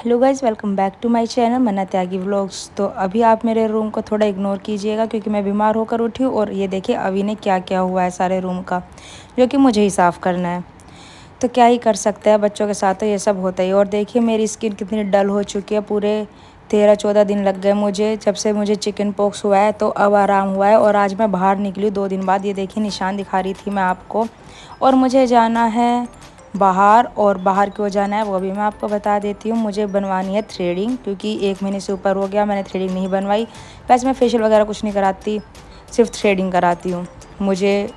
Hello guys, welcome back to my channel Manna Tyagi vlogs. तो अभी आप मेरे रूम को थोड़ा इग्नोर कीजिएगा क्योंकि मैं बीमार होकर उठी हूँ और ये देखिए अभी ने क्या क्या हुआ है सारे रूम का, जो कि मुझे ही साफ़ करना है। तो क्या ही कर सकते हैं, बच्चों के साथ तो ये सब होता ही। और देखिए मेरी स्किन कितनी डल हो चुकी है, पूरे 13-14 दिन लग गए मुझे जब से मुझे चिकन पॉक्स हुआ है, तो अब आराम हुआ है। और आज मैं बाहर निकली 2 दिन बाद, ये देखिए निशान दिखा रही थी मैं आपको। और मुझे जाना है बाहर, और बाहर क्यों जाना है वो भी मैं आपको बता देती हूँ। मुझे बनवानी है थ्रेडिंग, क्योंकि 1 महीने से ऊपर हो गया मैंने थ्रेडिंग नहीं बनवाई। वैसे मैं फेशियल वगैरह कुछ नहीं कराती, सिर्फ थ्रेडिंग कराती हूँ। मुझे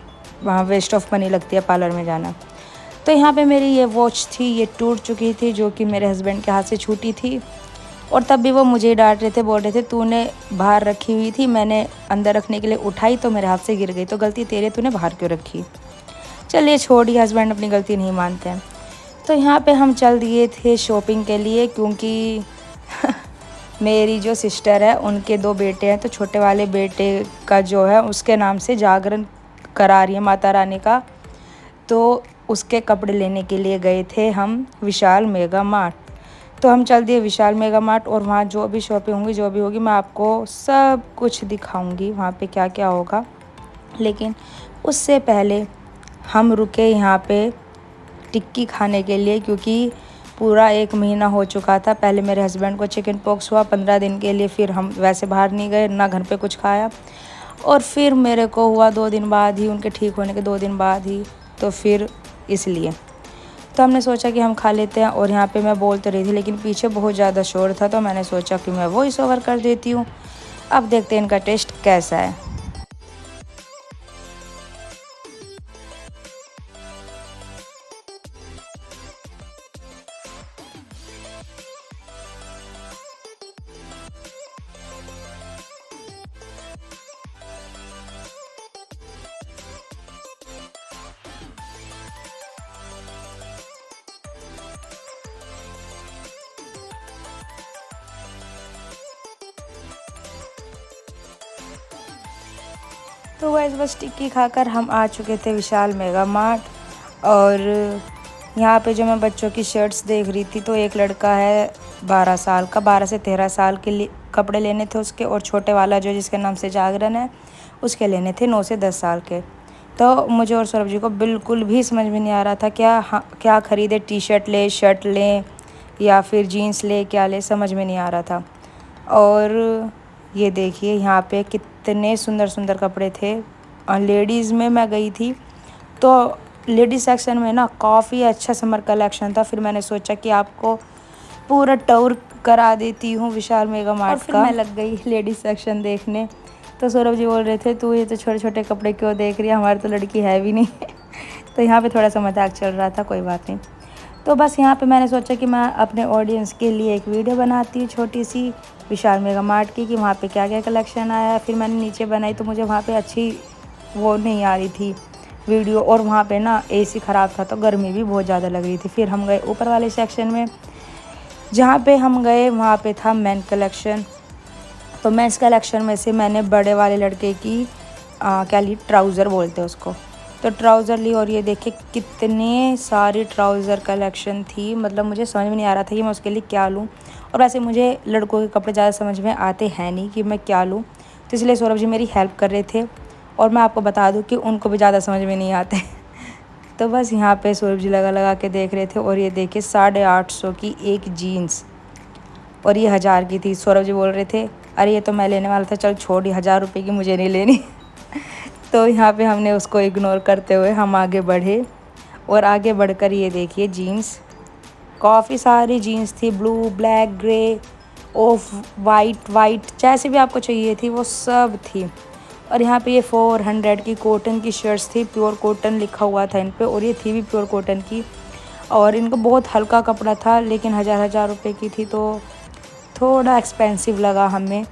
वहाँ वेस्ट ऑफ मनी लगती है पार्लर में जाना। तो यहाँ पे मेरी ये वॉच थी, ये टूट चुकी थी, जो कि मेरे हस्बैंड के हाथ से छूटी थी। और तब भी वो मुझे ही डांट रहे थे, बोल रहे थे तूने बाहर रखी हुई थी, मैंने अंदर रखने के लिए उठाई तो मेरे हाथ से गिर गई, तो गलती तेरी, तूने बाहर क्यों रखी। चलिए छोड़िए, हस्बैंड अपनी गलती नहीं मानते हैं। तो यहाँ पे हम चल दिए थे शॉपिंग के लिए, क्योंकि मेरी जो सिस्टर है उनके 2 बेटे हैं, तो छोटे वाले बेटे का जो है उसके नाम से जागरण करा रही है माता रानी का। तो उसके कपड़े लेने के लिए गए थे हम विशाल मेगा मार्ट। तो हम चल दिए विशाल मेगा मार्ट, और वहाँ जो भी शॉपिंग होंगी, जो भी होगी, मैं आपको सब कुछ दिखाऊंगी वहाँ पे क्या क्या होगा। लेकिन उससे पहले हम रुके यहाँ पे टिक्की खाने के लिए, क्योंकि पूरा 1 महीना हो चुका था। पहले मेरे हस्बैंड को चिकन पॉक्स हुआ 15 दिन के लिए, फिर हम वैसे बाहर नहीं गए ना, घर पे कुछ खाया। और फिर मेरे को हुआ 2 दिन बाद ही, उनके ठीक होने के 2 दिन बाद ही। तो फिर इसलिए तो हमने सोचा कि हम खा लेते हैं। और यहाँ पे मैं बोल तो रही थी, लेकिन पीछे बहुत ज़्यादा शोर था, तो मैंने सोचा कि मैं वॉइस ओवर कर देती हूँ। अब देखते हैं इनका टेस्ट कैसा है। तो गाइस बस टिक्की खाकर हम आ चुके थे विशाल मेगा मार्ट। और यहाँ पे जो मैं बच्चों की शर्ट्स देख रही थी, तो एक लड़का है 12 साल का, 12 से 13 साल के लिए कपड़े लेने थे उसके। और छोटे वाला जो जिसके नाम से जागरण है, उसके लेने थे 9 से 10 साल के। तो मुझे और सौरभ जी को बिल्कुल भी समझ में नहीं आ रहा था क्या ख़रीदे, टी शर्ट ले, शर्ट लें, या फिर जीन्स ले, क्या ले, समझ में नहीं आ रहा था। और ये देखिए यहाँ पे कितने सुंदर सुंदर कपड़े थे। और लेडीज़ में मैं गई थी, तो लेडीज़ सेक्शन में ना काफ़ी अच्छा समर कलेक्शन था। फिर मैंने सोचा कि आपको पूरा टूर करा देती हूँ विशाल मेगा मार्ट का। फिर मैं लग गई लेडीज़ सेक्शन देखने। तो सौरभ जी बोल रहे थे तू ये तो छोटे छोटे कपड़े क्यों देख रही है, हमारी तो लड़की है भी नहीं। तो यहाँ पे थोड़ा सा मजाक चल रहा था, कोई बात नहीं। तो बस यहाँ पे मैंने सोचा कि मैं अपने ऑडियंस के लिए एक वीडियो बनाती हूँ छोटी सी विशाल मेगा मार्ट की, कि वहाँ पे क्या क्या कलेक्शन आया। फिर मैंने नीचे बनाई, तो मुझे वहाँ पे अच्छी वो नहीं आ रही थी वीडियो। और वहाँ पे ना एसी ख़राब था, तो गर्मी भी बहुत ज़्यादा लग रही थी। फिर हम गए ऊपर वाले सेक्शन में, जहाँ पे हम गए वहाँ पे था मेन कलेक्शन। तो मेंस कलेक्शन में से मैंने बड़े वाले लड़के की क्या ली, ट्राउज़र बोलते हैं उसको, तो ट्राउज़र ली। और ये देखिए कितने सारी ट्राउज़र कलेक्शन थी, मतलब मुझे समझ में नहीं आ रहा था कि मैं उसके लिए क्या लूँ। और वैसे मुझे लड़कों के कपड़े ज़्यादा समझ में आते हैं नहीं कि मैं क्या लूँ, तो इसलिए सौरभ जी मेरी हेल्प कर रहे थे। और मैं आपको बता दूँ कि उनको भी ज़्यादा समझ में नहीं आते। तो बस यहाँ पे सौरभ जी लगा लगा के देख रहे थे। और ये देखिए 850 की एक जीन्स, और ये 1000 की थी। सौरभ जी बोल रहे थे अरे ये तो मैं लेने वाला था, चल छोड़, 1000 रुपये की मुझे नहीं लेनी। तो यहाँ पे हमने उसको इग्नोर करते हुए हम आगे बढ़े। और आगे बढ़कर ये देखिए जीन्स, काफ़ी सारी जीन्स थी, blue, black, grey, of white, जैसे भी आपको चाहिए थी वो सब थी। और यहाँ पे ये 400 की कॉटन की शर्ट्स थी, प्योर कॉटन लिखा हुआ था इन पे, और ये थी भी प्योर कॉटन की। और इनको बहुत हल्का कपड़ा था, लेकिन 1000 रुपये की थी, तो थोड़ा एक्सपेंसिव लगा हमें,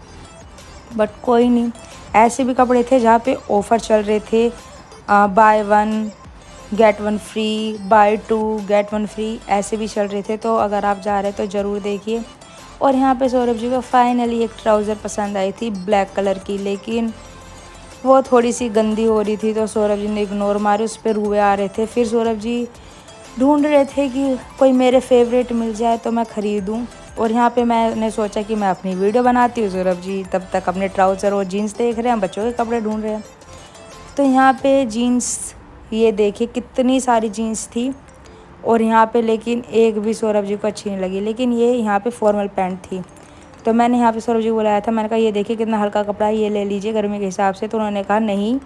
बट कोई नहीं। ऐसे भी कपड़े थे जहाँ पे ऑफ़र चल रहे थे, buy 1 get 1 free, buy 2 get 1 free, ऐसे भी चल रहे थे। तो अगर आप जा रहे हैं तो ज़रूर देखिए। और यहाँ पे सौरभ जी को फाइनली एक ट्राउज़र पसंद आई थी ब्लैक कलर की, लेकिन वो थोड़ी सी गंदी हो रही थी, तो सौरभ जी ने इग्नोर मारी, उस पर रुए आ रहे थे। फिर सौरभ जी ढूंढ रहे थे कि कोई मेरे फेवरेट मिल जाए तो मैं ख़रीदूँ। और यहाँ पे मैंने सोचा कि मैं अपनी वीडियो बनाती हूँ, सौरभ जी तब तक अपने ट्राउज़र और जीन्स देख रहे हैं, बच्चों के कपड़े ढूंढ रहे हैं। तो यहाँ पे जीन्स ये देखिए कितनी सारी जीन्स थी, और यहाँ पे लेकिन एक भी सौरभ जी को अच्छी नहीं लगी, लेकिन ये यहाँ पे फॉर्मल पैंट थी। तो मैंने यहाँ पे सौरभ जी को बुलाया था, मैंने कहा ये देखिए कितना हल्का कपड़ा है, ये ले लीजिए गर्मी के हिसाब से। तो उन्होंने कहा नहीं,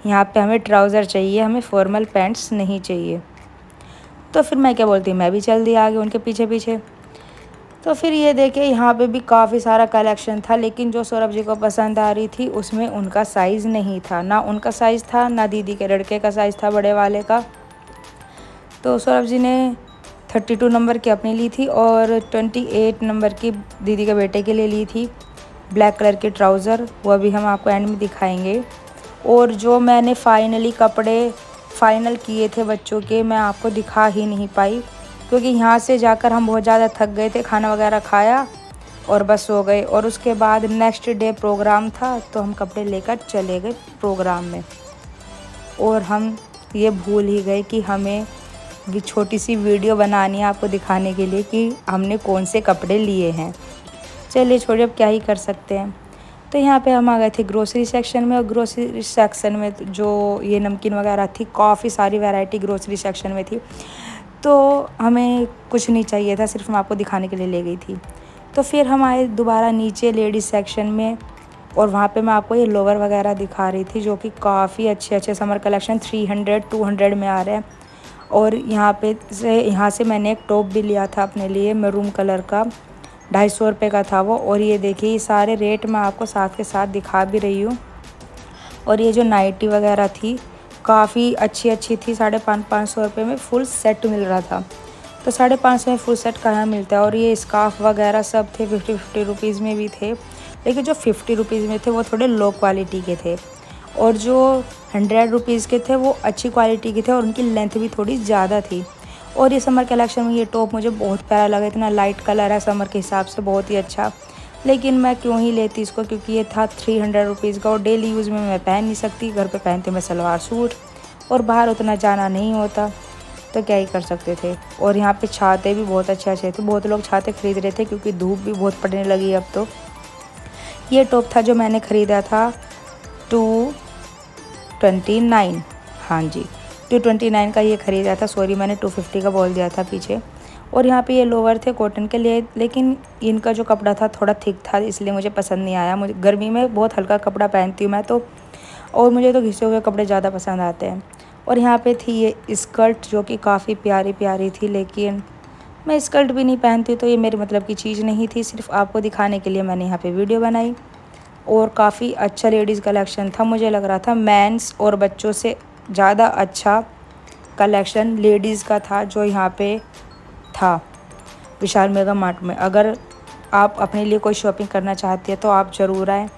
यहाँ पे हमें ट्राउज़र चाहिए, हमें फॉर्मल पैंट्स नहीं चाहिए। तो फिर मैं क्या बोलती, मैं भी चल दी आगे उनके पीछे पीछे। तो फिर ये देखे यहाँ पे भी काफ़ी सारा कलेक्शन था, लेकिन जो सौरभ जी को पसंद आ रही थी उसमें उनका साइज़ नहीं था, ना उनका साइज़ था ना दीदी के लड़के का साइज़ था, बड़े वाले का। तो सौरभ जी ने 32 नंबर की अपनी ली थी और 28 नंबर की दीदी के बेटे के लिए ली थी, ब्लैक कलर के ट्राउज़र। वो अभी हम आपको एंड में दिखाएंगे। और जो मैंने फाइनली कपड़े फाइनल किए थे बच्चों के, मैं आपको दिखा ही नहीं पाई, क्योंकि यहाँ से जाकर हम बहुत ज़्यादा थक गए थे, खाना वगैरह खाया और बस सो गए। और उसके बाद नेक्स्ट डे प्रोग्राम था, तो हम कपड़े लेकर चले गए प्रोग्राम में, और हम ये भूल ही गए कि हमें भी छोटी सी वीडियो बनानी है आपको दिखाने के लिए कि हमने कौन से कपड़े लिए हैं। चलिए छोड़िए, अब क्या ही कर सकते हैं। तो यहाँ पे हम आ गए थे ग्रोसरी सेक्शन में, और ग्रोसरी सेक्शन में जो ये नमकीन वगैरह थी, काफ़ी सारी वैरायटी ग्रोसरी सेक्शन में थी। तो हमें कुछ नहीं चाहिए था, सिर्फ मैं आपको दिखाने के लिए ले गई थी। तो फिर हम आए दोबारा नीचे लेडीज़ सेक्शन में, और वहाँ पे मैं आपको ये लोवर वगैरह दिखा रही थी, जो कि काफ़ी अच्छे अच्छे समर कलेक्शन 300-200 में आ रहे हैं। और यहाँ से मैंने एक टॉप भी लिया था अपने लिए, मैरून कलर का, 250 रुपये का था वो। और ये देखिए, ये सारे रेट मैं आपको साथ के साथ दिखा भी रही हूँ। और ये जो नाइटी वगैरह थी काफ़ी अच्छी थी, 550 रुपये में फुल सेट मिल रहा था। तो 550 में फुल सेट कहाँ मिलता है। और ये स्कार्फ वगैरह सब थे 50 रुपीज़ में भी थे, लेकिन जो 50 रुपीज़ में थे वो थोड़े लो क्वालिटी के थे, और जो 100 रुपीज़ के थे वो अच्छी क्वालिटी के थे, और उनकी लेंथ भी थोड़ी ज़्यादा थी। और ये समर कलेक्शन में ये टॉप मुझे बहुत प्यारा लगा, इतना लाइट कलर है समर के हिसाब से, बहुत ही अच्छा। लेकिन मैं क्यों ही लेती इसको, क्योंकि ये था 300 रुपीज़ का, और डेली यूज़ में मैं पहन नहीं सकती। घर पे पहनते मैं सलवार सूट, और बाहर उतना जाना नहीं होता, तो क्या ही कर सकते थे। और यहाँ पे छाते भी बहुत अच्छे थे, बहुत लोग छाते खरीद रहे थे, क्योंकि धूप भी बहुत पड़ने लगी अब तो। ये टॉप था जो मैंने ख़रीदा था 229, हाँ जी 229 का ये ख़रीदा था, सॉरी मैंने 250 का बोल दिया था पीछे। और यहाँ पे ये लोवर थे कॉटन के लिए, लेकिन इनका जो कपड़ा था थोड़ा थिक था, इसलिए मुझे पसंद नहीं आया। मुझे गर्मी में बहुत हल्का कपड़ा पहनती हूँ मैं तो, और मुझे तो घिसे हुए कपड़े ज़्यादा पसंद आते हैं। और यहाँ पे थी ये स्कर्ट, जो कि काफ़ी प्यारी थी, लेकिन मैं स्कर्ट भी नहीं पहनती, तो ये मेरे मतलब की चीज़ नहीं थी, सिर्फ आपको दिखाने के लिए मैंने यहाँ पे वीडियो बनाई। और काफ़ी अच्छा लेडीज़ कलेक्शन था, मुझे लग रहा था मेंस और बच्चों से ज़्यादा अच्छा कलेक्शन लेडीज़ का था जो यहाँ पे था विशाल मेगा मार्ट में। अगर आप अपने लिए कोई शॉपिंग करना चाहती है तो आप ज़रूर आएँ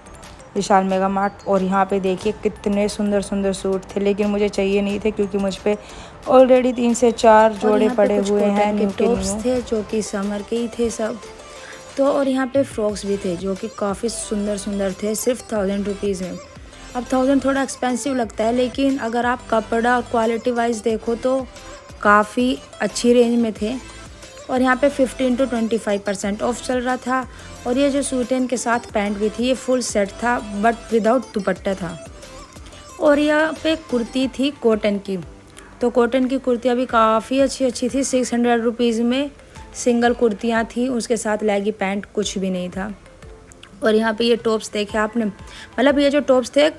विशाल मेगा मार्ट। और यहाँ पे देखिए कितने सुंदर सूट थे, लेकिन मुझे चाहिए नहीं थे, क्योंकि मुझ पे ऑलरेडी 3 से 4 जोड़े पड़े हुए हैं। न्यू टॉप्स थे जो कि समर के ही थे सब। तो और यहाँ पे फ्रॉक्स भी थे जो कि काफ़ी सुंदर थे, सिर्फ 1000 रुपीज़ में। अब 1000 थोड़ा एक्सपेंसिव लगता है, लेकिन अगर आप कपड़ा क्वालिटी वाइज देखो तो काफ़ी अच्छी रेंज में थे। और यहाँ पे 15 to 25% ऑफ चल रहा था। और ये जो सूट है इनके साथ पैंट भी थी, ये फुल सेट था बट विदाउट दुपट्टा था। और यहाँ पे कुर्ती थी कॉटन की, तो कॉटन की कुर्तियाँ भी काफ़ी अच्छी थी, 600 रुपीज़ में सिंगल कुर्तियाँ थी, उसके साथ लेगी पैंट कुछ भी नहीं था। और यहाँ पे ये टॉप्स देखे आपने, मतलब ये जो टॉप्स थे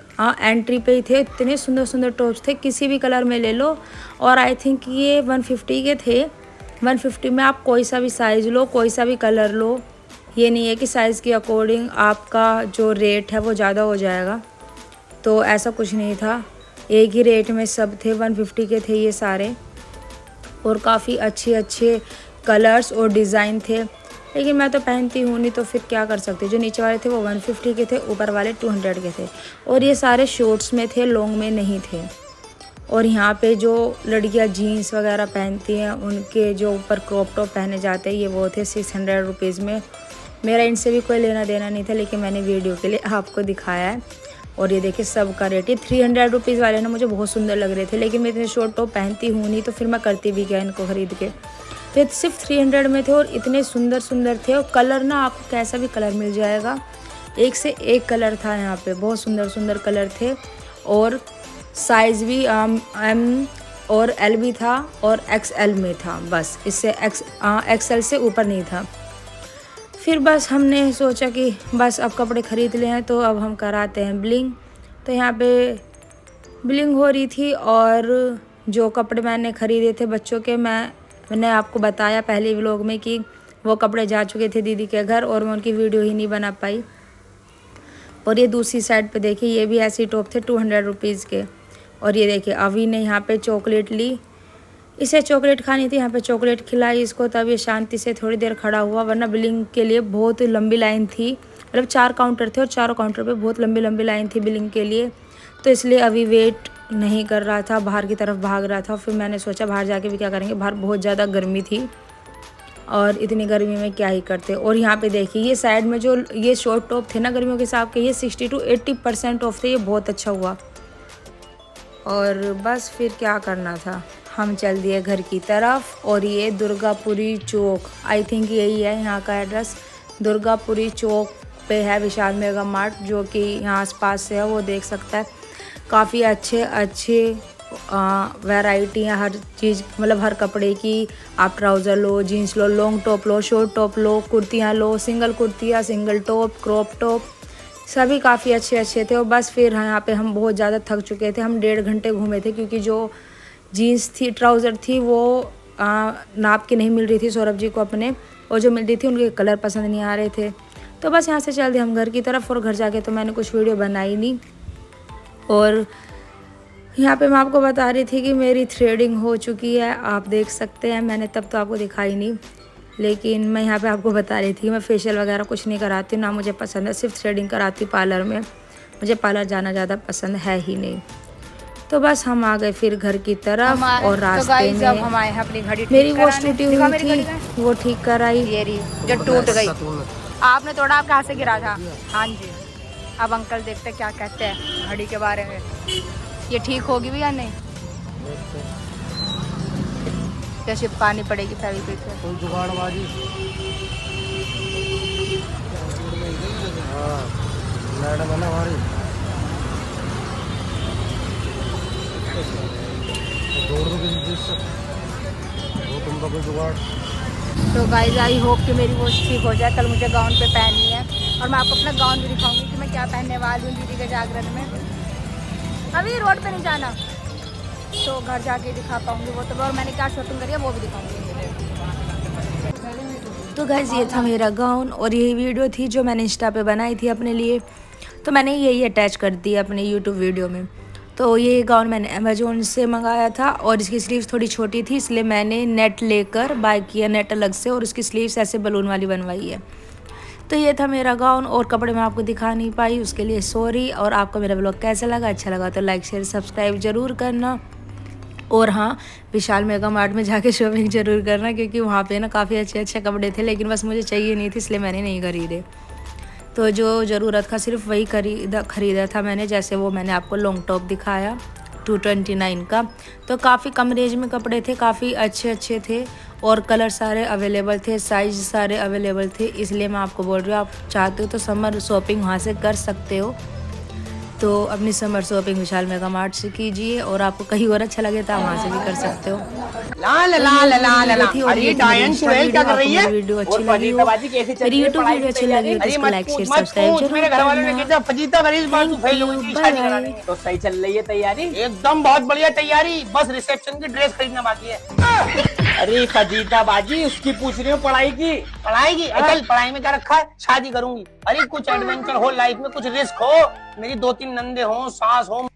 एंट्री पे ही थे, इतने सुंदर टॉप्स थे, किसी भी कलर में ले लो। और आई थिंक ये 150 के थे। 150 में आप कोई सा भी साइज़ लो, कोई सा भी कलर लो, ये नहीं है कि साइज़ के अकॉर्डिंग आपका जो रेट है वो ज़्यादा हो जाएगा, तो ऐसा कुछ नहीं था, एक ही रेट में सब थे, 150 के थे ये सारे। और काफ़ी अच्छे कलर्स और डिज़ाइन थे, लेकिन मैं तो पहनती हूँ नहीं, तो फिर क्या कर सकते। जो नीचे वाले थे वो 150 के थे, ऊपर वाले 200 के थे। और ये सारे शॉर्ट्स में थे, लॉन्ग में नहीं थे। और यहाँ पे जो लड़कियाँ जीन्स वगैरह पहनती हैं, उनके जो ऊपर क्रॉप टॉप पहने जाते हैं, ये वो थे 600 रुपीज़ में। मेरा इनसे भी कोई लेना देना नहीं था, लेकिन मैंने वीडियो के लिए आपको दिखाया है। और ये देखिए सबका रेट ही 300 रुपीज़ वाले ना मुझे बहुत सुंदर लग रहे थे, लेकिन मैं इतने शॉर्ट टॉप पहनती हूँ नहीं, तो फिर मैं करती भी क्या इनको ख़रीद के। तो ये सिर्फ 300 में थे और इतने सुंदर सुंदर थे। और कलर ना आपको कैसा भी कलर मिल जाएगा, एक से एक कलर था यहाँ पे, बहुत सुंदर सुंदर कलर थे। और साइज़ भी M और L भी था और XL में था, बस इससे XL से ऊपर नहीं था। फिर बस हमने सोचा कि बस अब कपड़े ख़रीद ले हैं तो अब हम कराते हैं ब्लिंग। तो यहाँ पे ब्लिंग हो रही थी और जो कपड़े मैंने ख़रीदे थे बच्चों के, मैंने आपको बताया पहले व्लॉग में कि वो कपड़े जा चुके थे दीदी के घर और मैं उनकी वीडियो ही नहीं बना पाई। और ये दूसरी साइड पे देखिए, ये भी ऐसी टॉप थे 200 रुपीज़ के। और ये देखिए अभी ने यहाँ पे चॉकलेट ली, इसे चॉकलेट खानी थी, यहाँ पे चॉकलेट खिलाई इसको, तब ये शांति से थोड़ी देर खड़ा हुआ, वरना बिलिंग के लिए बहुत लंबी लाइन थी। मतलब 4 काउंटर थे और चारों काउंटर पे बहुत लंबी लंबी लाइन थी बिलिंग के लिए, तो इसलिए अभी वेट नहीं कर रहा था, बाहर की तरफ भाग रहा था। फिर मैंने सोचा बाहर जाके भी क्या करेंगे, बाहर बहुत ज़्यादा गर्मी थी और इतनी गर्मी में क्या ही करते। और यहाँ पे देखिए ये साइड में जो ये शॉर्ट टॉप थे ना गर्मियों के हिसाब के, ये 60 to 80% ऑफ थे, ये बहुत अच्छा हुआ। और बस फिर क्या करना था, हम चल दिए घर की तरफ। और ये दुर्गापुरी चौक, आई थिंक यही है यहाँ का एड्रेस, दुर्गापुरी चौक पे है विशाल मेगा मार्ट, जो कि यहाँ आसपास से है, वो देख सकता है। काफ़ी अच्छे वैरायटी है हर चीज़, मतलब हर कपड़े की। आप ट्राउज़र लो, जीन्स लो, लॉन्ग टॉप लो, शॉर्ट टॉप लो, कुर्तियाँ लो, सिंगल कुर्तियाँ, सिंगल टॉप, क्रॉप टॉप, सभी काफ़ी अच्छे थे। और बस फिर यहाँ पे हम बहुत ज़्यादा थक चुके थे, हम 1.5 घंटे घूमे थे, क्योंकि जो जीन्स थी, ट्राउज़र थी, वो नाप की नहीं मिल रही थी सौरभ जी को अपने, और जो मिल रही थी उनके कलर पसंद नहीं आ रहे थे। तो बस यहाँ से चल दिए हम घर की तरफ। और घर जाके तो मैंने कुछ वीडियो बनाई नहीं। और यहाँ पे मैं आपको बता रही थी कि मेरी थ्रेडिंग हो चुकी है, आप देख सकते हैं। मैंने तब तो आपको दिखाई नहीं, लेकिन मैं यहाँ पे आपको बता रही थी कि मैं फेशियल वगैरह कुछ नहीं कराती, ना मुझे पसंद है, सिर्फ थ्रेडिंग कराती पार्लर में। मुझे पार्लर जाना ज़्यादा पसंद है ही नहीं। तो बस हम आ गए फिर घर की तरफ। और रास्ते में हम आए हैं अपनी घड़ी मेरी वॉच टूटी हुई थी, वो ठीक कराई, ये जो टूट गई। आपने तोड़ा, आपके हाथ से गिरा था। हाँ जी। अब अंकल देखते क्या कहते हैं घड़ी के बारे में, ये ठीक होगी भी या नहीं। जैसे पानी पड़ेगी फेविक्विक से। कोई जुगाड़बाजी मैडम है ना हमारी, दौड़ दो किसी चीज से, वो तुमका कोई जुगाड़। तो गाइस आई होप कि मेरी वॉच ठीक हो जाए। कल मुझे गाउन पे पहननी है और मैं आपको अपना गाउन भी दिखाऊंगी कि मैं क्या पहनने वाली हूँ दीदी के जागरण में। अभी रोड पे नहीं जाना, तो घर जाके दिखा पाऊंगी वो तो, और मैंने क्या शॉपिंग करी है वो भी दिखाऊंगी। तो गाइस ये था मेरा गाउन, और यही वीडियो थी जो मैंने इंस्टा पे बनाई थी अपने लिए, तो मैंने यही अटैच कर दी अपने यूट्यूब वीडियो में। तो ये गाउन मैंने अमेजोन से मंगाया था और इसकी स्लीव्स थोड़ी छोटी थी, इसलिए मैंने नेट लेकर बाय किया, नेट अलग से, और उसकी स्लीव्स ऐसे बलून वाली बनवाई है। तो ये था मेरा गाउन, और कपड़े मैं आपको दिखा नहीं पाई, उसके लिए सॉरी। और आपको मेरा ब्लॉग कैसा लगा, अच्छा लगा तो लाइक शेयर सब्सक्राइब ज़रूर करना। और हाँ, विशाल मेगा मार्ट में जाके शॉपिंग ज़रूर करना, क्योंकि वहाँ पे ना काफ़ी अच्छे कपड़े थे, लेकिन बस मुझे चाहिए नहीं थी, इसलिए मैंने नहीं खरीदे। तो जो ज़रूरत था सिर्फ वही खरीदा था मैंने, जैसे वो मैंने आपको लॉन्ग टॉप दिखाया 229 का। तो काफ़ी कम रेंज में कपड़े थे, काफ़ी अच्छे थे, और कलर सारे अवेलेबल थे, साइज़ सारे अवेलेबल थे, इसलिए मैं आपको बोल रही हूँ, आप चाहते हो तो समर शॉपिंग वहाँ से कर सकते हो। तो अपनी समर शॉपिंग विशाल मेगा मार्ट से कीजिए, और आपको कहीं और अच्छा लगे तो आप वहाँ से भी कर सकते हो। अरे डायन चुड़ैल क्या कर रही है? वीडियो अच्छी लगी हो, मेरी यूट्यूब वीडियो अच्छी लगी हो तो इसको लाइक शेयर सब्सक्राइब जरूर करना। तो सही चल रही है तैयारी? एकदम बहुत बढ़िया तैयारी, बस रिसेप्शन की ड्रेस खरीदना बाकी है। अरे फजीता बाजी, उसकी पूछ रही हूँ पढ़ाई की। पढ़ाई की? अचल पढ़ाई में क्या रखा है, शादी करूंगी। अरे कुछ एडवेंचर हो लाइफ में, कुछ रिस्क हो, मेरी 2-3 नंदे हो, सास हो।